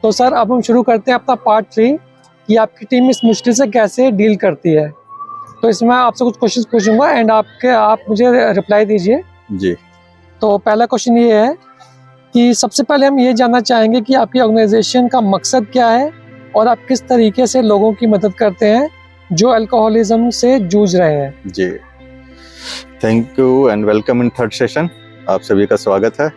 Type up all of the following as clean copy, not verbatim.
तो सर अब हम शुरू करते हैं अपना पार्ट 3 कि आपकी टीम इस मुश्किल से कैसे डील करती है। तो इसमें आपसे कुछ क्वेश्चंस पूछूंगा एंड आप मुझे रिप्लाई दीजिए। जी। तो पहला क्वेश्चन ये है कि सबसे पहले हम ये जानना चाहेंगे कि आपकी ऑर्गेनाइजेशन का मकसद क्या है और आप किस तरीके से लोगों की मदद करते हैं जो अल्कोहलिज्म से जूझ रहे हैं। जी, thank you and welcome in third session. आप सभी का स्वागत है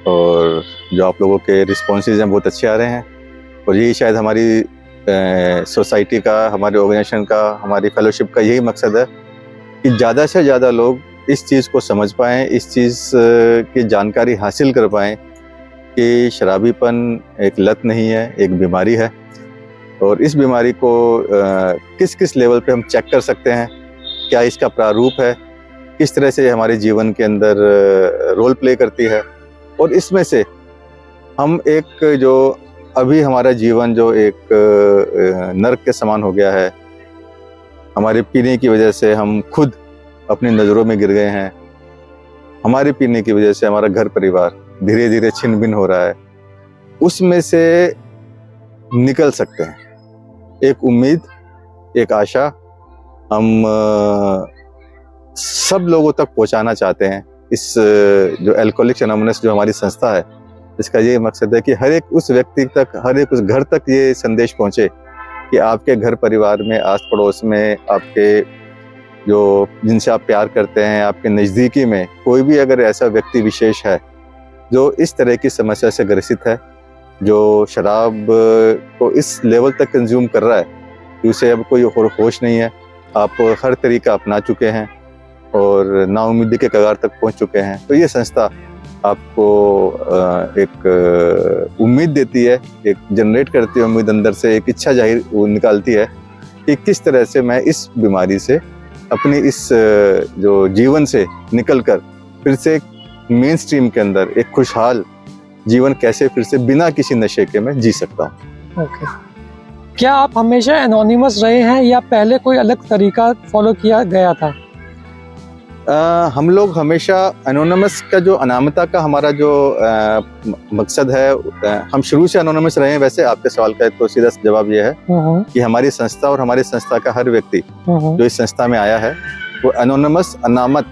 और जो आप लोगों के रिस्पॉन्सेज हैं बहुत अच्छे आ रहे हैं और यही शायद हमारी सोसाइटी का, हमारे ऑर्गेनाइजेशन का, हमारी फेलोशिप का यही मकसद है कि ज़्यादा से ज़्यादा लोग इस चीज़ को समझ पाएँ, इस चीज़ की जानकारी हासिल कर पाएँ कि शराबीपन एक लत नहीं है, एक बीमारी है और इस बीमारी को किस किस लेवल पे हम चेक कर सकते हैं, क्या इसका प्रारूप है, किस तरह से हमारे जीवन के अंदर रोल प्ले करती है और इसमें से हम एक जो अभी हमारा जीवन जो एक नर्क के समान हो गया है, हमारे पीने की वजह से हम खुद अपनी नज़रों में गिर गए हैं, हमारे पीने की वजह से हमारा घर परिवार धीरे धीरे छिन्न भिन्न हो रहा है, उसमें से निकल सकते हैं। एक उम्मीद, एक आशा हम सब लोगों तक पहुंचाना चाहते हैं। इस जो अल्कोहलिक्स एनोनिमस जो हमारी संस्था है, इसका ये मकसद है कि हर एक उस व्यक्ति तक, हर एक उस घर तक ये संदेश पहुंचे कि आपके घर परिवार में, आस पड़ोस में, आपके जो जिनसे आप प्यार करते हैं, आपके नज़दीकी में कोई भी अगर ऐसा व्यक्ति विशेष है जो इस तरह की समस्या से ग्रसित है, जो शराब को इस लेवल तक कंज्यूम कर रहा है कि उसे अब कोई और होश नहीं है, आप हर तरीका अपना चुके हैं और नाउम्मीदी के कगार तक पहुंच चुके हैं, तो ये संस्था आपको एक उम्मीद देती है, एक जनरेट करती है उम्मीद, अंदर से एक इच्छा जाहिर निकालती है कि किस तरह से मैं इस बीमारी से, अपनी इस जो जीवन से निकलकर फिर से मेन स्ट्रीम के अंदर एक खुशहाल जीवन कैसे फिर से बिना किसी नशे के मैं जी सकता हूँ। ओके। क्या आप हमेशा एनोनिमस रहे हैं या पहले कोई अलग तरीका फॉलो किया गया था? हम लोग हमेशा एनोनिमस का जो अनामता का हमारा जो मकसद है, हम शुरू से एनोनिमस रहे हैं। वैसे आपके सवाल का तो सीधा जवाब ये है कि हमारी संस्था और हमारी संस्था का हर व्यक्ति जो इस संस्था में आया है वो एनोनिमस, अनामत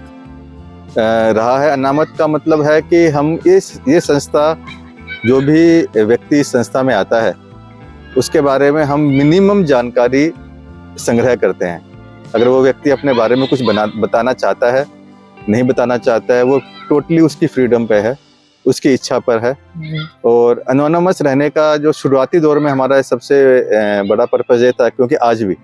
रहा है। अनामत का मतलब है कि हम ये संस्था, जो भी व्यक्ति इस संस्था में आता है उसके बारे में हम मिनिमम जानकारी संग्रह करते हैं। अगर वो व्यक्ति अपने बारे में कुछ बताना चाहता है, नहीं बताना चाहता है, वो टोटली उसकी फ्रीडम पे है, उसकी इच्छा पर है। और एनोनिमस रहने का जो शुरुआती दौर में हमारा सबसे बड़ा पर्पज ये था, क्योंकि आज भी,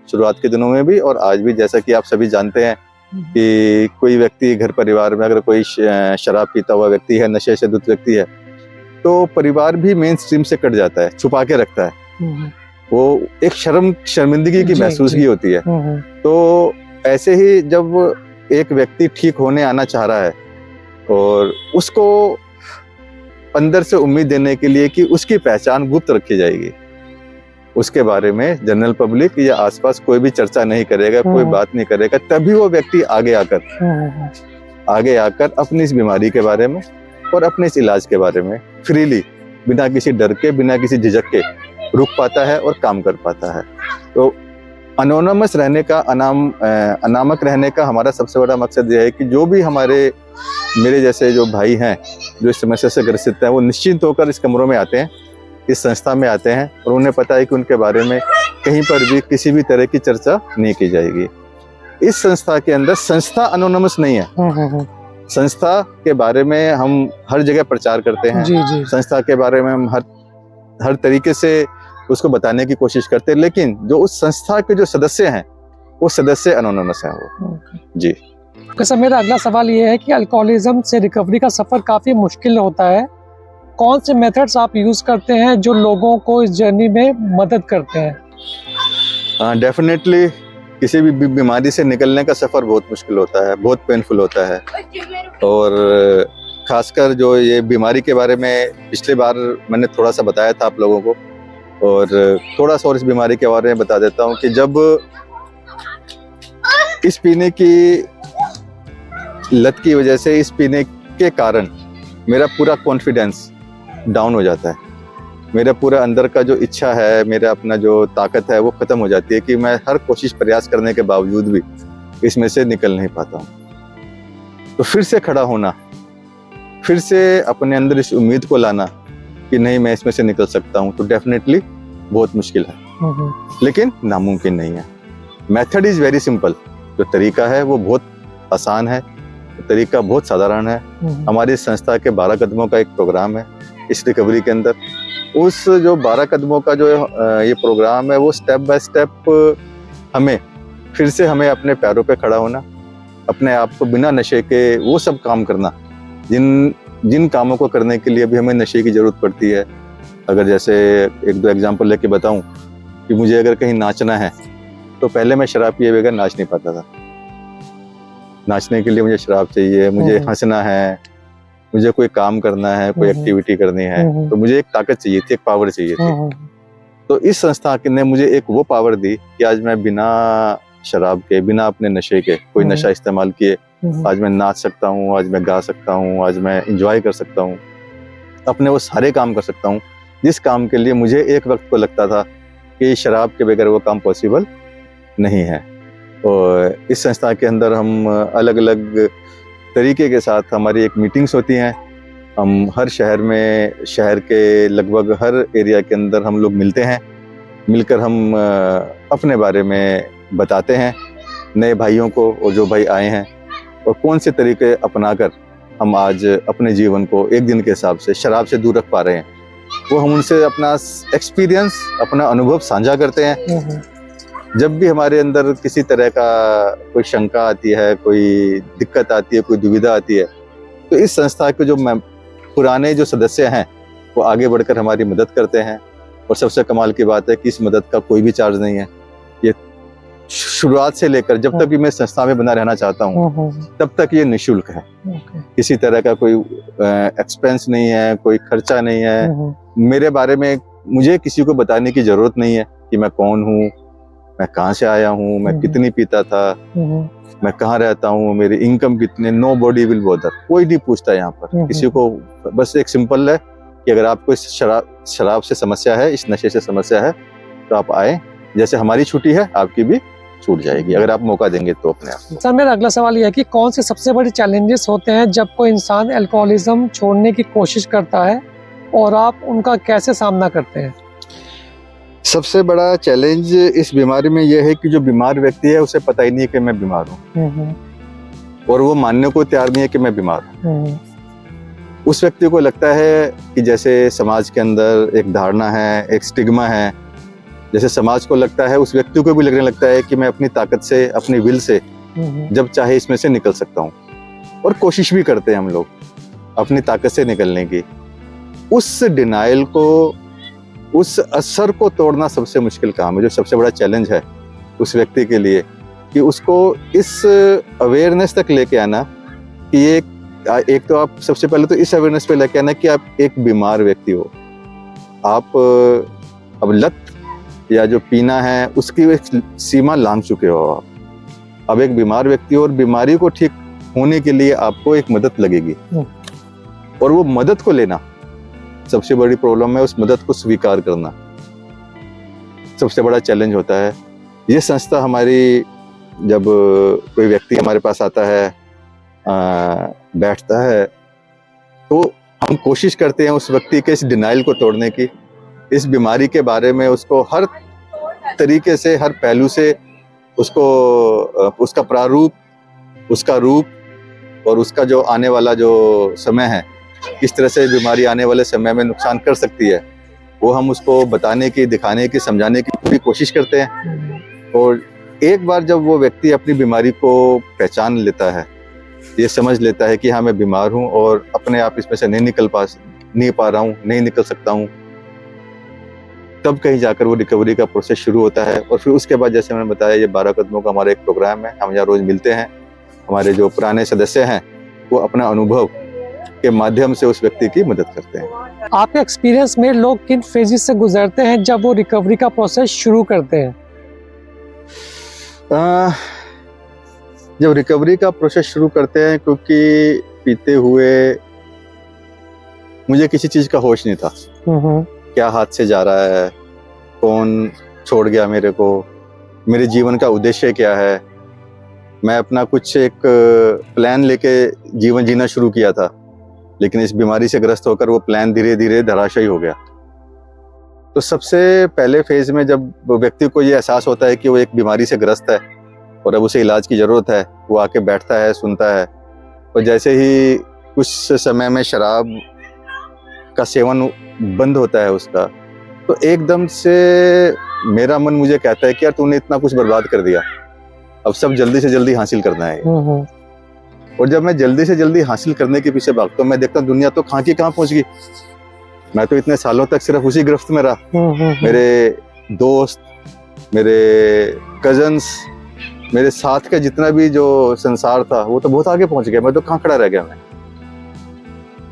शुरुआत के दिनों में भी और आज भी, जैसा कि आप सभी जानते हैं कि कोई व्यक्ति घर परिवार में अगर कोई शराब पीता हुआ व्यक्ति है, नशे से धुत व्यक्ति है, तो परिवार भी मेन स्ट्रीम से कट जाता है, छुपा के रखता है। वो एक शर्मिंदगी की महसूसगी होती है। तो ऐसे ही जब एक व्यक्ति ठीक होने आना चाह रहा है और उसको अंदर से उम्मीद देने के लिए कि उसकी पहचान गुप्त रखी जाएगी, उसके बारे में जनरल पब्लिक या आसपास कोई भी चर्चा नहीं करेगा, कोई बात नहीं करेगा, तभी वो व्यक्ति आगे आकर अपनी इस बीमारी के बारे में और अपने इस इलाज के बारे में फ्रीली, बिना किसी डर के, बिना किसी झिझक के रुक पाता है और काम कर पाता है। तो एनोनिमस रहने का, अनामक रहने का हमारा सबसे बड़ा मकसद यह है कि जो भी मेरे जैसे जो भाई हैं जो इस समस्या से ग्रसित हैं, वो निश्चिंत होकर इस कमरों में आते हैं, इस संस्था में आते हैं और उन्हें पता है कि उनके बारे में कहीं पर भी किसी भी तरह की चर्चा नहीं की जाएगी। इस संस्था के अंदर, संस्था एनोनिमस नहीं है, संस्था के बारे में हम हर जगह प्रचार करते हैं। जी। संस्था के बारे में हम हर तरीके से उसको बताने की कोशिश करते हैं, लेकिन जो उस संस्था के जो सदस्य हैं वो सदस्य एनोनिमस हैं वो। जी। सर, मेरा अगला सवाल ये है कि अल्कोहलिज्म से रिकवरी का सफर काफी मुश्किल होता है, कौन से मेथड्स आप यूज करते हैं जो लोगों को इस जर्नी में मदद करते हैं? डेफिनेटली किसी भी बीमारी से निकलने का सफर बहुत मुश्किल होता है, बहुत पेनफुल होता है। और खासकर जो ये बीमारी के बारे में पिछली बार मैंने थोड़ा सा बताया था आप लोगों को, और थोड़ा सा और इस बीमारी के बारे में बता देता हूँ कि जब इस पीने की लत की वजह से, इस पीने के कारण मेरा पूरा कॉन्फिडेंस डाउन हो जाता है। मेरा पूरा अंदर का जो इच्छा है, मेरा अपना जो ताकत है वो खत्म हो जाती है कि मैं हर कोशिश प्रयास करने के बावजूद भी इसमें से निकल नहीं पाता हूँ। तो फिर से खड़ा होना, फिर से अपने अंदर इस उम्मीद को लाना कि नहीं मैं इसमें से निकल सकता हूँ, तो डेफिनेटली बहुत मुश्किल है, लेकिन नामुमकिन नहीं है। मेथड इज वेरी सिंपल, जो तरीका है वो बहुत आसान है, तरीका बहुत साधारण है। हमारी संस्था के 12 कदमों का एक प्रोग्राम है इस रिकवरी के अंदर। उस जो 12 कदमों का जो ये प्रोग्राम है वो स्टेप बाय स्टेप हमें अपने पैरों पे खड़ा होना, अपने आप को बिना नशे के वो सब काम करना जिन कामों को करने के लिए भी हमें नशे की जरूरत पड़ती है। अगर जैसे 1-2 एग्जांपल लेके बताऊं कि मुझे अगर कहीं नाचना है तो पहले मैं शराब पिए बगैर नाच नहीं पाता था। नाचने के लिए मुझे शराब चाहिए, मुझे हंसना है, मुझे कोई काम करना है, कोई एक्टिविटी करनी है, तो मुझे एक ताकत चाहिए थी, एक पावर चाहिए थी। तो इस संस्था ने मुझे एक वो पावर दी कि आज मैं बिना शराब के, बिना अपने नशे के, कोई नशा इस्तेमाल किए, आज मैं नाच सकता हूँ, आज मैं गा सकता हूँ, आज मैं इंजॉय कर सकता हूँ, अपने वो सारे काम कर सकता हूँ जिस काम के लिए मुझे एक वक्त को लगता था कि शराब के बगैर वो काम पॉसिबल नहीं है। और इस संस्था के अंदर हम अलग अलग तरीके के साथ हमारी एक मीटिंग्स होती हैं। हम हर शहर के लगभग हर एरिया के अंदर हम लोग मिलते हैं, मिलकर हम अपने बारे में बताते हैं नए भाइयों को, और जो भाई आए हैं, और कौन से तरीके अपनाकर हम आज अपने जीवन को एक दिन के हिसाब से शराब से दूर रख पा रहे हैं, वो हम उनसे अपना एक्सपीरियंस, अपना अनुभव साझा करते हैं। जब भी हमारे अंदर किसी तरह का कोई शंका आती है, कोई दिक्कत आती है, कोई दुविधा आती है, तो इस संस्था के जो पुराने जो सदस्य हैं वो आगे बढ़कर हमारी मदद करते हैं। और सबसे कमाल की बात है कि इस मदद का कोई भी चार्ज नहीं है। ये शुरुआत से लेकर जब तक भी मैं संस्था में बना रहना चाहता हूँ तब तक ये निःशुल्क है। किसी तरह का कोई एक्सपेंस नहीं है, कोई खर्चा नहीं है। मेरे बारे में मुझे किसी को बताने की जरूरत नहीं है कि मैं कौन हूँ, मैं कहाँ से आया हूँ, मैं कितनी पीता था, मैं कहाँ रहता हूँ, मेरी इनकम कितनी। नो बॉडी विल बॉदर, कोई नहीं पूछता यहाँ पर किसी को। बस एक सिंपल है कि अगर आपको इस शराब से समस्या है, इस नशे से समस्या है, तो आप आए। जैसे हमारी छुट्टी है, आपकी भी छूट जाएगी अगर आप मौका देंगे तो अपने आप। सर, मेरा अगला सवाल यह है कि कौन से सबसे बड़े चैलेंजेस होते हैं जब कोई इंसान अल्कोहलिज्म छोड़ने की कोशिश करता है, और आप उनका कैसे सामना करते हैं? सबसे बड़ा चैलेंज इस बीमारी में यह है कि जो बीमार व्यक्ति है उसे पता ही नहीं है कि मैं बीमार हूँ, और वो मानने को तैयार नहीं है कि मैं बीमार हूँ। उस व्यक्ति को लगता है कि जैसे समाज के अंदर एक धारणा है, एक स्टिग्मा है, जैसे समाज को लगता है, उस व्यक्ति को भी लगने लगता है कि मैं अपनी ताकत से, अपनी विल से जब चाहे इसमें से निकल सकता हूँ। और कोशिश भी करते हैं हम लोग अपनी ताकत से निकलने की। उस डिनाइल को, उस असर को तोड़ना सबसे मुश्किल काम है, जो सबसे बड़ा चैलेंज है उस व्यक्ति के लिए, कि उसको इस अवेयरनेस तक लेके आना कि एक तो आप सबसे पहले तो इस अवेयरनेस पे लेके आना कि आप एक बीमार व्यक्ति हो। आप अब लत या जो पीना है उसकी एक सीमा लांघ चुके हो आप। अब एक बीमार व्यक्ति हो, और बीमारी को ठीक होने के लिए आपको एक मदद लगेगी, और वो मदद को लेना सबसे बड़ी प्रॉब्लम है। उस मदद को स्वीकार करना सबसे बड़ा चैलेंज होता है। ये संस्था हमारी, जब कोई व्यक्ति हमारे पास आता है, बैठता है, तो हम कोशिश करते हैं उस व्यक्ति के इस डिनाइल को तोड़ने की, इस बीमारी के बारे में उसको हर तरीके से, हर पहलू से उसको, उसका प्रारूप, उसका रूप, और उसका जो आने वाला जो समय है, किस तरह से बीमारी आने वाले समय में नुकसान कर सकती है, वो हम उसको बताने की, दिखाने की, समझाने की पूरी कोशिश करते हैं। और एक बार जब वो व्यक्ति अपनी बीमारी को पहचान लेता है, ये समझ लेता है कि हाँ मैं बीमार हूँ और अपने आप इसमें से नहीं पा रहा हूँ, नहीं निकल सकता हूँ, तब कहीं जाकर वो रिकवरी का प्रोसेस शुरू होता है। और फिर उसके बाद, जैसे मैंने बताया, ये 12 कदमों का हमारा एक प्रोग्राम है। हम यहाँ रोज मिलते हैं, हमारे जो पुराने सदस्य हैं वो अपना अनुभव के माध्यम से उस व्यक्ति की मदद करते हैं। आपके एक्सपीरियंस में लोग किन फेजेस से गुजरते हैं जब वो रिकवरी का प्रोसेस शुरू करते हैं? जब रिकवरी का प्रोसेस शुरू करते हैं, क्योंकि पीते हुए मुझे किसी चीज का होश नहीं था, क्या हाथ से जा रहा है, कौन छोड़ गया मेरे को, मेरे जीवन का उद्देश्य क्या है। मैं अपना कुछ एक प्लान लेके जीवन जीना शुरू किया था, लेकिन इस बीमारी से ग्रस्त होकर वो प्लान धीरे धीरे धराशायी हो गया। तो सबसे पहले फेज में जब व्यक्ति को ये एहसास होता है कि वो एक बीमारी से ग्रस्त है और अब उसे इलाज की ज़रूरत है, वो आके बैठता है, सुनता है। और जैसे ही कुछ समय में शराब का सेवन बंद होता है उसका, तो एकदम से मेरा मन मुझे कहता है कि यार तूने इतना कुछ बर्बाद कर दिया, अब सब जल्दी से जल्दी हासिल करना है। और जब मैं जल्दी से जल्दी हासिल करने के पीछे भागता हूँ, मैं देखता हूँ दुनिया तो कहाँ की कहाँ पहुंच गई। मैं तो इतने सालों तक सिर्फ उसी गिरफ्त में रहा। मेरे दोस्त, मेरे कजन्स, मेरे साथ का जितना भी जो संसार था वो तो बहुत आगे पहुंच गया, मैं तो कहाँ खड़ा रह गया। मैं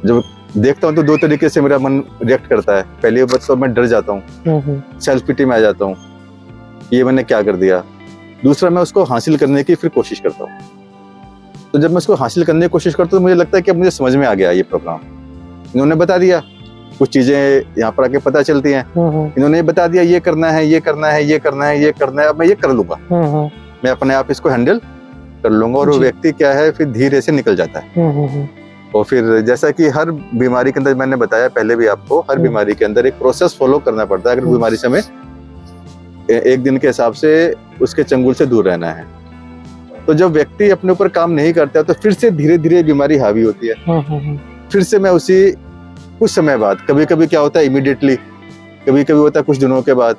जब देखता हूँ तो दो तरीके से मेरा मन रिएक्ट करता है। पहली बात तो मैं डर जाता हूँ, सेल्फ पिटी में आ जाता हूँ, ये मैंने क्या कर दिया। दूसरा, मैं उसको हासिल करने की फिर कोशिश करता हूँ। तो जब मैं उसको हासिल करने की कोशिश करता हूँ तो मुझे लगता है कि अब मुझे समझ में आ गया ये प्रोग्राम। इन्होंने बता दिया, कुछ चीजें यहाँ पर आके पता चलती हैं। इन्होंने बता दिया ये करना है, ये करना है, ये करना है, ये करना है, अब मैं ये कर लूंगा, मैं अपने आप इसको हैंडल कर लूंगा। और वो व्यक्ति क्या है फिर धीरे से निकल जाता है। और फिर जैसा कि हर बीमारी के अंदर मैंने बताया पहले भी आपको, हर बीमारी के अंदर एक प्रोसेस फॉलो करना पड़ता है। अगर बीमारी से हमें एक दिन के हिसाब से उसके चंगुल से दूर रहना है। तो जब व्यक्ति अपने ऊपर काम नहीं करता तो फिर से धीरे धीरे बीमारी हावी होती है। फिर से मैं उसी कुछ समय बाद, कभी कभी क्या होता है इमीडिएटली, कभी कभी होता है कुछ दिनों के बाद,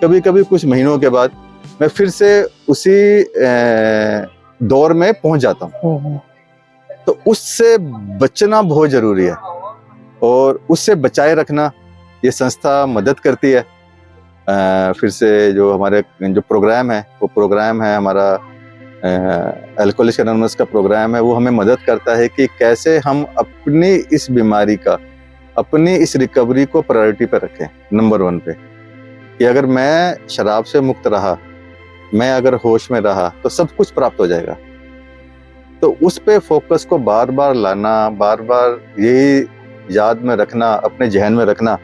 कभी कभी कुछ महीनों के बाद, मैं फिर से उसी दौर में पहुंच जाता हूँ। तो उससे बचना बहुत जरूरी है और उससे बचाए रखना ये संस्था मदद करती है। फिर से जो हमारे जो प्रोग्राम है, वो प्रोग्राम है हमारा अल्कोहलिक्स एनोनिमस का प्रोग्राम है। वो हमें मदद करता है कि कैसे हम अपनी इस बीमारी का, अपनी इस रिकवरी को प्रायोरिटी पर रखें, नंबर 1 पे। कि अगर मैं शराब से मुक्त रहा, मैं अगर होश में रहा तो सब कुछ प्राप्त हो जाएगा। तो उस पे फोकस को बार बार लाना, बार बार यही याद में रखना, अपने जहन में रखना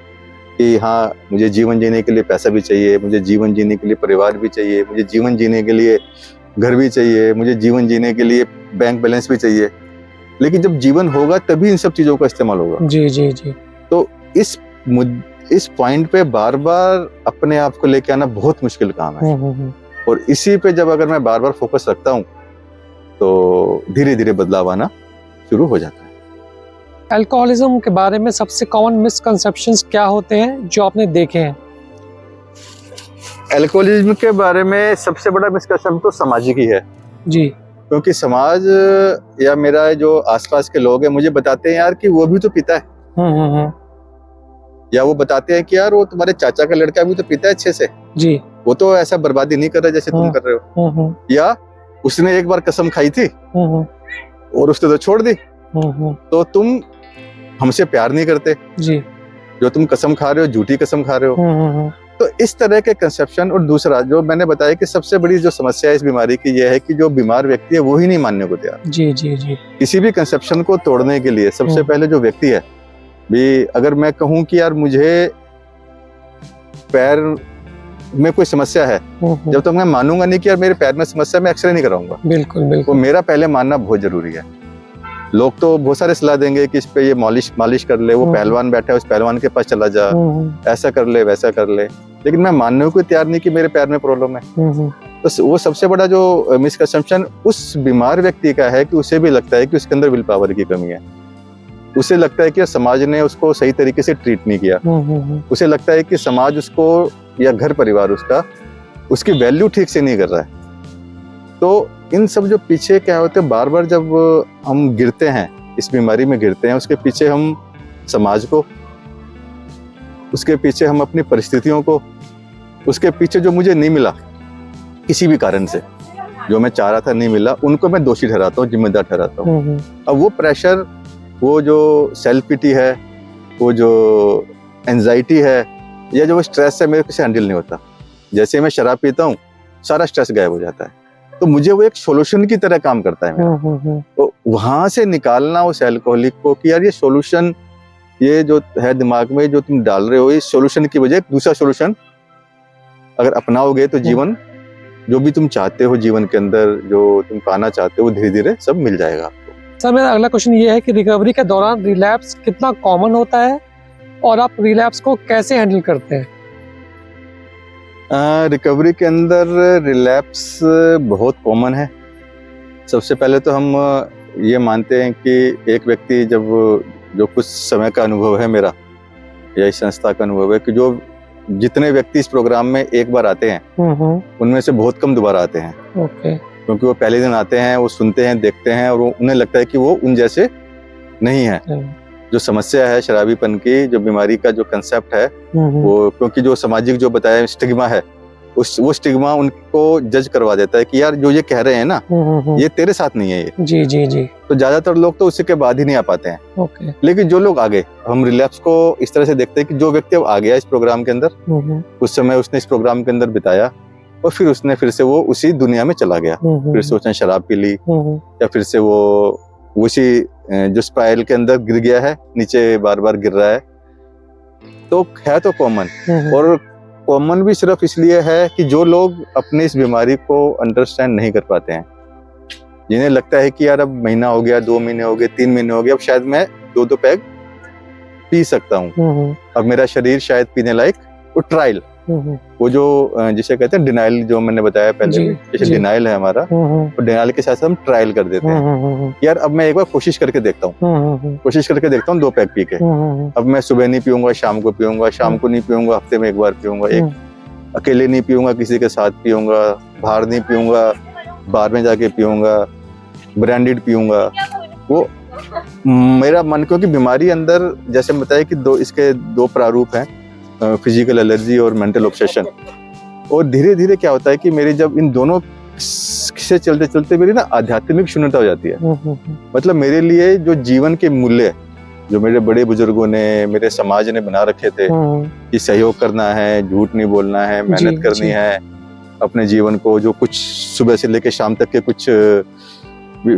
कि हाँ, मुझे जीवन जीने के लिए पैसा भी चाहिए, मुझे जीवन जीने के लिए परिवार भी चाहिए, मुझे जीवन जीने के लिए घर भी चाहिए, मुझे जीवन जीने के लिए बैंक बैलेंस भी चाहिए। लेकिन जब जीवन होगा तभी इन सब चीजों का इस्तेमाल होगा। जी जी जी। तो इस पॉइंट पे बार बार अपने आप को लेके आना बहुत मुश्किल काम है। और इसी पे जब अगर मैं बार बार फोकस रखता हूँ तो धीरे धीरे बदलाव आना शुरू हो जाता है। अल्कोहलिज्म के बारे में सबसे कॉमन मिसकंसेप्शंस क्या होते हैं जो आपने देखे हैं? अल्कोहलिज्म के बारे में सबसे बड़ा मिसकंसेप्शन तो सामाजिक ही है जी। क्योंकि समाज या मेरा जो आसपास के लोग हैं मुझे बताते हैं यार कि वो भी तो पीता है। या वो बताते हैं कि यार वो तुम्हारे चाचा का लड़का भी तो पीता है अच्छे से जी, वो तो ऐसा बर्बादी नहीं कर रहा जैसे तुम कर रहे हो। या उसने एक बार कसम खाई थी और उसने तो छोड़ दी, तो तुम हमसे प्यार नहीं करते जी, जो तुम कसम खा रहे हो झूठी कसम खा रहे हो। तो इस तरह के कंसेप्शन। और दूसरा जो मैंने बताया कि सबसे बड़ी जो समस्या है इस बीमारी की यह है कि जो बीमार व्यक्ति है वो ही नहीं मानने को तैयार। जी जी जी। किसी भी कंसेप्शन को तोड़ने के लिए सबसे पहले जो व्यक्ति है भी, अगर मैं कहूँ कि यार मुझे पैर में कोई समस्या है, जब तक मैं मानूंगा नहीं कि यार मेरे पैर में समस्या, मैं एक्सरे नहीं कराऊंगा। बिल्कुल बिल्कुल। तो मेरा पहले मानना बहुत जरूरी है। लोग तो बहुत सारे सलाह देंगे कि इस पे ये मालिश कर ले, वो पहलवान बैठा है उस पहलवान के पास चला जा, ऐसा कर ले वैसा कर ले, लेकिन मैं मानने को तैयार नहीं कि मेरे पैर में प्रॉब्लम है। तो वो सबसे बड़ा जो मिसकंसेप्शन उस बीमार व्यक्ति का है कि उसे भी लगता है कि उसके अंदर विल पावर की कमी है। उसे लगता है कि समाज ने उसको सही तरीके से ट्रीट नहीं किया। उसे लगता है कि समाज उसको या घर परिवार उसकी वैल्यू ठीक से नहीं कर रहा है। तो इन सब जो पीछे क्या होते हैं, बार बार जब हम गिरते हैं, इस बीमारी में गिरते हैं, उसके पीछे हम समाज को, उसके पीछे हम अपनी परिस्थितियों को, उसके पीछे जो मुझे नहीं मिला किसी भी कारण से, जो मैं चाह रहा था नहीं मिला, उनको मैं दोषी ठहराता हूँ, जिम्मेदार ठहराता हूँ। अब वो प्रेशर, वो जो सेल्फ पिटी है, वो जो एंजाइटी है, या जो स्ट्रेस है, मेरे को हैंडल नहीं होता। जैसे मैं शराब पीता हूँ सारा स्ट्रेस गायब हो जाता है। तो मुझे वो एक सॉल्यूशन की तरह काम करता है मेरा। तो वहां से निकालना उस अल्कोहलिक को कि यार ये सॉल्यूशन ये जो है दिमाग में जो तुम डाल रहे हो, ये सॉल्यूशन की बजाय दूसरा सॉल्यूशन अगर अपनाओगे तो जीवन जो भी तुम चाहते हो जीवन के अंदर, जो तुम पाना चाहते हो, वो धीरे धीरे सब मिल जाएगा। सर मेरा अगला क्वेश्चन ये है कि रिकवरी के दौरान रिलैप्स कितना कॉमन होता है और आप रिलैप्स को कैसे हैंडल करते हैं? रिकवरी के अंदर रिलैप्स बहुत कॉमन है। सबसे पहले तो हम ये मानते हैं कि एक व्यक्ति जब जो कुछ समय का अनुभव है मेरा या इस संस्था का अनुभव है कि जो जितने व्यक्ति इस प्रोग्राम में एक बार आते हैं उनमें से बहुत कम दोबारा आते हैं। ओके। क्योंकि वो पहले दिन आते हैं, वो सुनते हैं, देखते हैं और उन्हें लगता है कि वो उन जैसे नहीं है। जो समस्या है शराबीपन की, जो बीमारी का जो कंसेप्ट है वो, क्योंकि जो सामाजिक जो बताया स्टिग्मा है, वो स्टिग्मा उनको जज करवा देता है कि यार जो ये कह रहे हैं ना ये तेरे साथ नहीं है ये। जी जी जी। तो ज्यादातर लोग तो उसी के बाद ही नहीं आ पाते हैं। ओके। लेकिन जो लोग आ गए, हम रिलैप्स को इस तरह से देखते हैं कि जो व्यक्ति अब आ गया इस प्रोग्राम के अंदर, उस समय उसने इस प्रोग्राम के अंदर बिताया और फिर उसने फिर से वो उसी दुनिया में चला गया, फिर से उसने शराब पी ली या फिर से वो उसी जो स्पाइरल के अंदर गिर गया है, नीचे बार बार गिर रहा है। तो है तो कॉमन, और कॉमन भी सिर्फ इसलिए है कि जो लोग अपनी इस बीमारी को अंडरस्टैंड नहीं कर पाते हैं, जिन्हें लगता है कि यार अब महीना हो गया, 2 महीने हो गए, 3 महीने हो गए, अब शायद मैं 2 पैग पी सकता हूँ, अब मेरा शरीर शायद पीने लायक, वो ट्रायल, वो जो जिसे कहते हैं डिनाइल, जो मैंने बताया पहले भी, जैसे डिनाइल है हमारा, तो डिनाइल के साथ हम ट्रायल कर देते हैं। यार अब मैं एक बार कोशिश करके देखता हूँ, 2 पैग पी के, अब मैं सुबह नहीं पीऊंगा, शाम को पीऊंगा, शाम को नहीं पीऊंगा, हफ्ते में एक बार पीऊंगा, एक अकेले नहीं पीऊंगा, किसी के साथ पीऊंगा, बाहर नहीं पीऊंगा, बार में जाके पीऊंगा, ब्रांडेड पीऊंगा। वो मेरा मन, क्योंकि बीमारी अंदर जैसे बताया कि इसके 2 प्रारूप हैं, फिजिकल एलर्जी और मेंटल ऑब्सेशन। और धीरे धीरे क्या होता है कि मेरी जब इन दोनों से चलते चलते मेरी ना आध्यात्मिक शून्यता हो जाती है। मतलब मेरे लिए जो जीवन के मूल्य जो मेरे बड़े बुजुर्गों ने, मेरे समाज ने बना रखे थे कि सहयोग करना है, झूठ नहीं बोलना है, मेहनत करनी है, अपने जीवन को जो कुछ सुबह से लेकर शाम तक के कुछ,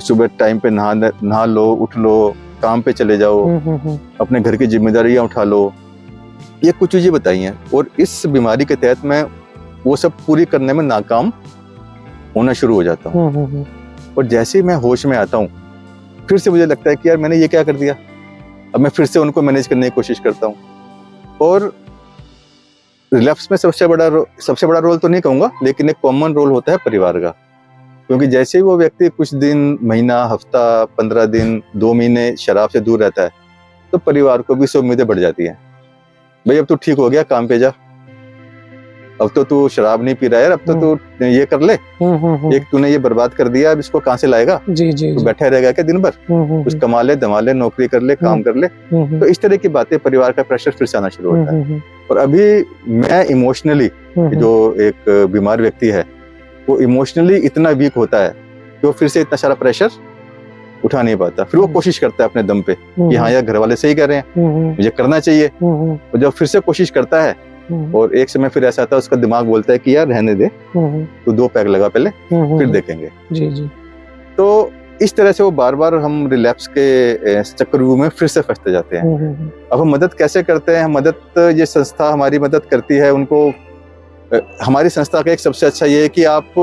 सुबह टाइम पे नहा लो, उठ लो, काम पे चले जाओ, अपने घर की जिम्मेदारियां उठा लो, ये कुछ चीजें बताई हैं। और इस बीमारी के तहत मैं वो सब पूरी करने में नाकाम होना शुरू हो जाता हूँ। और जैसे ही मैं होश में आता हूँ, फिर से मुझे लगता है कि यार मैंने ये क्या कर दिया। अब मैं फिर से उनको मैनेज करने की कोशिश करता हूँ। और रिलैप्स में सबसे बड़ा रोल तो नहीं कहूँगा, लेकिन एक कॉमन रोल होता है परिवार का। क्योंकि जैसे ही वो व्यक्ति कुछ दिन, महीना, हफ्ता, 15 दिन, 2 महीने शराब से दूर रहता है, तो परिवार को भी उससे उम्मीदें बढ़ जाती हैं। भाई अब तू ठीक हो गया, काम पे जा, अब तो तू शराब नहीं पी रहा है, अब तो तू ये कर ले, एक तूने ये बर्बाद कर दिया, अब इसको कहाँ से लाएगा, तू बैठा रहेगा क्या दिन भर, कुछ कमा ले, दमा ले, नौकरी कर ले, काम कर ले। तो इस तरह की बातें, परिवार का प्रेशर फिर से आना शुरू होता है। और अभी मैं इमोशनली, जो एक बीमार व्यक्ति है वो इमोशनली इतना वीक होता है कि वो फिर से इतना सारा प्रेशर उठा नहीं पाता। फिर वो कोशिश करता है अपने दम पे कि हाँ यार घर वाले सही कर रहे हैं, मुझे करना चाहिए। और जब फिर से कोशिश करता है और एक समय फिर ऐसा आता है, उसका दिमाग बोलता है कि यार रहने दे, तो 2 पैग लगा पहले, फिर देखेंगे। जी जी। तो इस तरह से वो बार बार हम रिलैप्स के चक्रव्यूह में फिर से फंसते जाते हैं। अब हम मदद कैसे करते हैं? मदद, ये संस्था हमारी मदद करती है उनको। हमारी संस्था का एक सबसे अच्छा ये है कि आप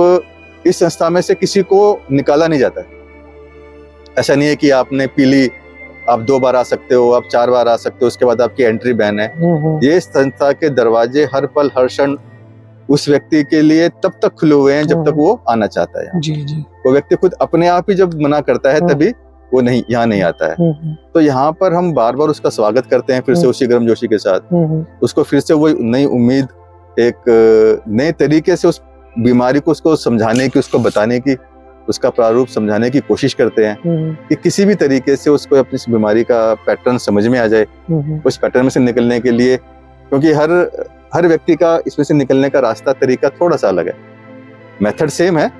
इस संस्था में से किसी को निकाला नहीं जाता है। ऐसा नहीं है कि आपने पी ली, आप 2 बार आ सकते हो, आप 4 बार आ सकते हो, उसके बाद आपकी एंट्री बैन है। ये संस्था के दरवाजे हर पल हर क्षण उस व्यक्ति के लिए तब तक खुले हुए हैं जब तक वो आना चाहता है। जी जी। वो व्यक्ति खुद अपने आप ही जब मना करता है तभी वो यहाँ नहीं आता है। तो यहाँ पर हम बार बार उसका स्वागत करते हैं, फिर से उसी गर्मजोशी के साथ उसको फिर से वो नई उम्मीद, एक नए तरीके से उस बीमारी को उसको समझाने की, उसको बताने की, उसका प्रारूप समझाने की कोशिश करते हैं कि किसी भी तरीके से उसको अपनी इस बीमारी का पैटर्न समझ में आ जाए। उस पैटर्न में से निकलने के लिए, क्योंकि हर व्यक्ति का इसमें से निकलने का रास्ता, तरीका थोड़ा सा अलग है, मेथड सेम है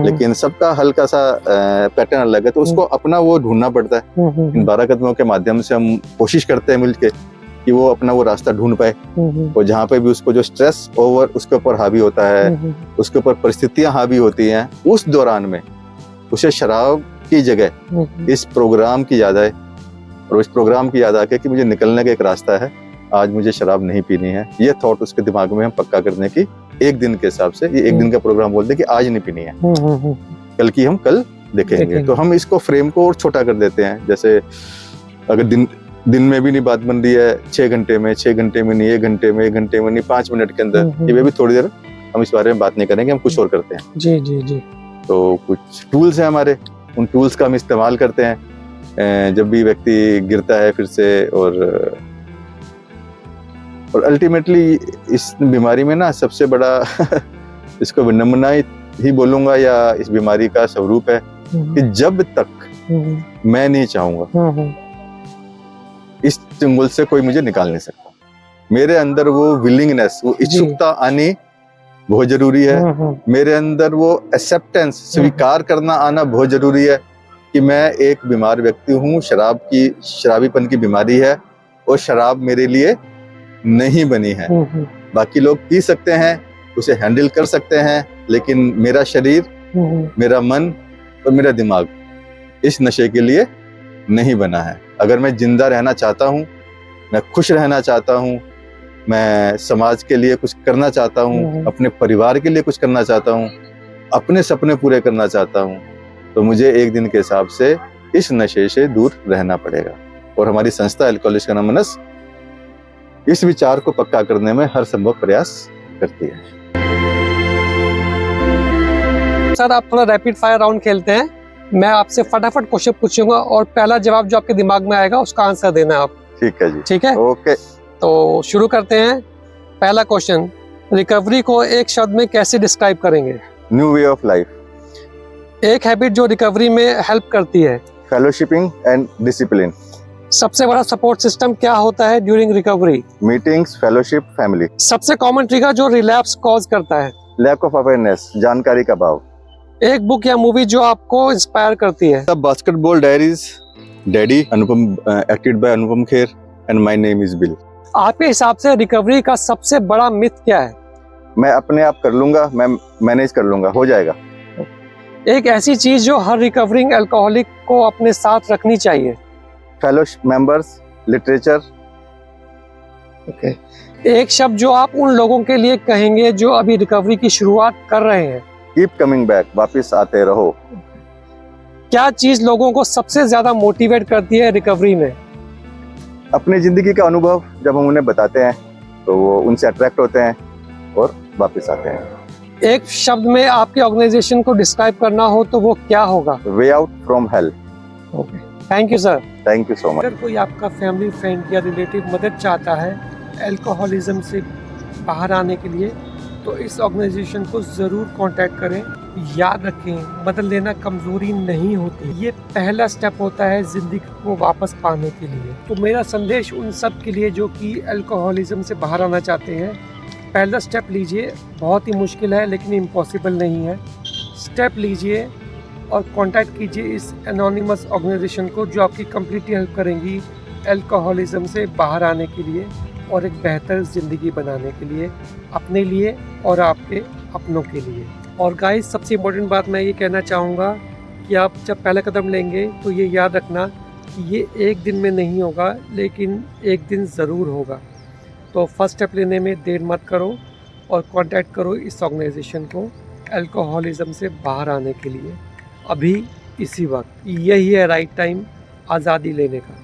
लेकिन सबका हल्का सा पैटर्न अलग है। तो उसको अपना वो ढूंढना पड़ता है। इन 12 कदमों के माध्यम से हम कोशिश करते हैं मिलके कि वो अपना वो रास्ता ढूंढ पाए। और जहाँ पे भी उसको जो स्ट्रेस ओवर उसके ऊपर हावी होता है, उसके ऊपर परिस्थितियां हावी होती हैं, उस दौरान में उसे शराब की जगह इस प्रोग्राम की याद आए और उस प्रोग्राम की याद आके कि मुझे निकलने का एक रास्ता है, आज मुझे शराब नहीं पीनी है। ये थॉट उसके दिमाग में हम पक्का करने की एक दिन के हिसाब से, ये एक दिन का प्रोग्राम बोलते कि आज नहीं पीनी है, कल की हम कल देखेंगे। तो हम इसको फ्रेम को और छोटा कर देते हैं। जैसे अगर दिन में भी नहीं बात बन रही है, 6 घंटे में, 6 घंटे में नहीं, 1 घंटे में, 1 घंटे में नहीं, 5 मिनट के अंदर, ये भी थोड़ी देर हम इस बारे में बात नहीं करेंगे, हम कुछ और करते हैं। जी जी जी। तो कुछ टूल्स हैं हमारे, उन टूल्स का हम इस्तेमाल करते हैं जब भी व्यक्ति गिरता है फिर से। और अल्टीमेटली इस बीमारी में ना सबसे बड़ा इसको विडंबना ही बोलूंगा, या इस बीमारी का स्वरूप है कि जब तक मैं नहीं चाहूंगा इस चंगुल से कोई मुझे निकाल नहीं सकता। मेरे अंदर वो विलिंगनेस, वो इच्छुकता आनी बहुत जरूरी है। मेरे अंदर वो एक्सेप्टेंस, स्वीकार करना आना बहुत जरूरी है कि मैं एक बीमार व्यक्ति हूँ, शराबीपन की बीमारी है और शराब मेरे लिए नहीं बनी है। बाकी लोग पी सकते हैं, उसे हैंडल कर सकते हैं, लेकिन मेरा शरीर, मेरा मन और मेरा दिमाग इस नशे के लिए नहीं बना है। अगर मैं जिंदा रहना चाहता हूँ, मैं खुश रहना चाहता हूँ, मैं समाज के लिए कुछ करना चाहता हूँ, अपने परिवार के लिए कुछ करना चाहता हूँ, अपने सपने पूरे करना चाहता हूँ, तो मुझे एक दिन के हिसाब से इस नशे से दूर रहना पड़ेगा। और हमारी संस्था अल्कोहलिक्स एनोनिमस इस विचार को पक्का करने में हर संभव प्रयास करती है। सर, आप थोड़ा रैपिड फायर राउंड खेलते हैं। मैं आपसे फटाफट क्वेश्चन पूछूंगा और पहला जवाब जो आपके दिमाग में आएगा उसका आंसर देना है आप। ठीक है जी। ठीक है, ओके। तो शुरू करते हैं। पहला क्वेश्चन, रिकवरी को एक शब्द में कैसे डिस्क्राइब करेंगे? New way of life. एक हैबिट जो रिकवरी में हेल्प करती है? फेलोशिपिंग एंड डिसिप्लिन। सबसे बड़ा सपोर्ट सिस्टम क्या होता है during recovery? Meetings, fellowship, family. सबसे कॉमन ट्रिगर जो रिलैप्स कॉज करता है? लैक ऑफ अवेयरनेस, जानकारी का अभाव। एक बुक या मूवी जो आपको इंस्पायर करती है? The basketball diaries, daddy, Anupam, acted by Anupam Kher, and my name is Bill. आपके हिसाब से रिकवरी का सबसे बड़ा मिथ क्या है? मैं अपने आप कर लूंगा, मैं मैनेज कर लूंगा, हो जाएगा। एक ऐसी चीज जो हर रिकवरिंग अल्कोहलिक को अपने साथ रखनी चाहिए? Fellowship, members, literature. ओके। एक शब्द जो आप उन लोगों के लिए कहेंगे जो अभी रिकवरी की शुरुआत कर रहे हैं? कीप कमिंग बैक, वापस आते रहो। क्या चीज लोगों को सबसे ज्यादा मोटिवेट करती है रिकवरी में? अपनी जिंदगी का अनुभव जब हम उन्हें बताते हैं तो वो उनसे अट्रैक्ट होते हैं और वापस आते हैं। एक शब्द में आपके ऑर्गेनाइजेशन को डिस्क्राइब करना हो तो वो क्या होगा? Way out from hello. Okay, thank you sir. Thank you so much. अगर कोई आपका फैमिली फ्रेंड या रिलेटिव मदद चाहता है अल्कोहलिज्म से बाहर आने के लिए, तो इस ऑर्गेनाइजेशन को ज़रूर कांटेक्ट करें। याद रखें, मदद लेना कमज़ोरी नहीं होती, ये पहला स्टेप होता है ज़िंदगी को वापस पाने के लिए। तो मेरा संदेश उन सब के लिए जो कि अल्कोहलिज्म से बाहर आना चाहते हैं, पहला स्टेप लीजिए। बहुत ही मुश्किल है लेकिन इम्पॉसिबल नहीं है। स्टेप लीजिए और कांटेक्ट कीजिए इस एनोनिमस ऑर्गेनाइजेशन को, जो आपकी कंप्लीटली हेल्प करेंगी अल्कोहलिज्म से बाहर आने के लिए और एक बेहतर ज़िंदगी बनाने के लिए, अपने लिए और आपके अपनों के लिए। और गाइस, सबसे इम्पोर्टेंट बात मैं ये कहना चाहूँगा कि आप जब पहला कदम लेंगे तो ये याद रखना कि ये एक दिन में नहीं होगा, लेकिन एक दिन ज़रूर होगा। तो फर्स्ट स्टेप लेने में देर मत करो और कांटेक्ट करो इस ऑर्गेनाइजेशन को अल्कोहलिज्म से बाहर आने के लिए। अभी इसी वक्त यही है राइट टाइम आज़ादी लेने का।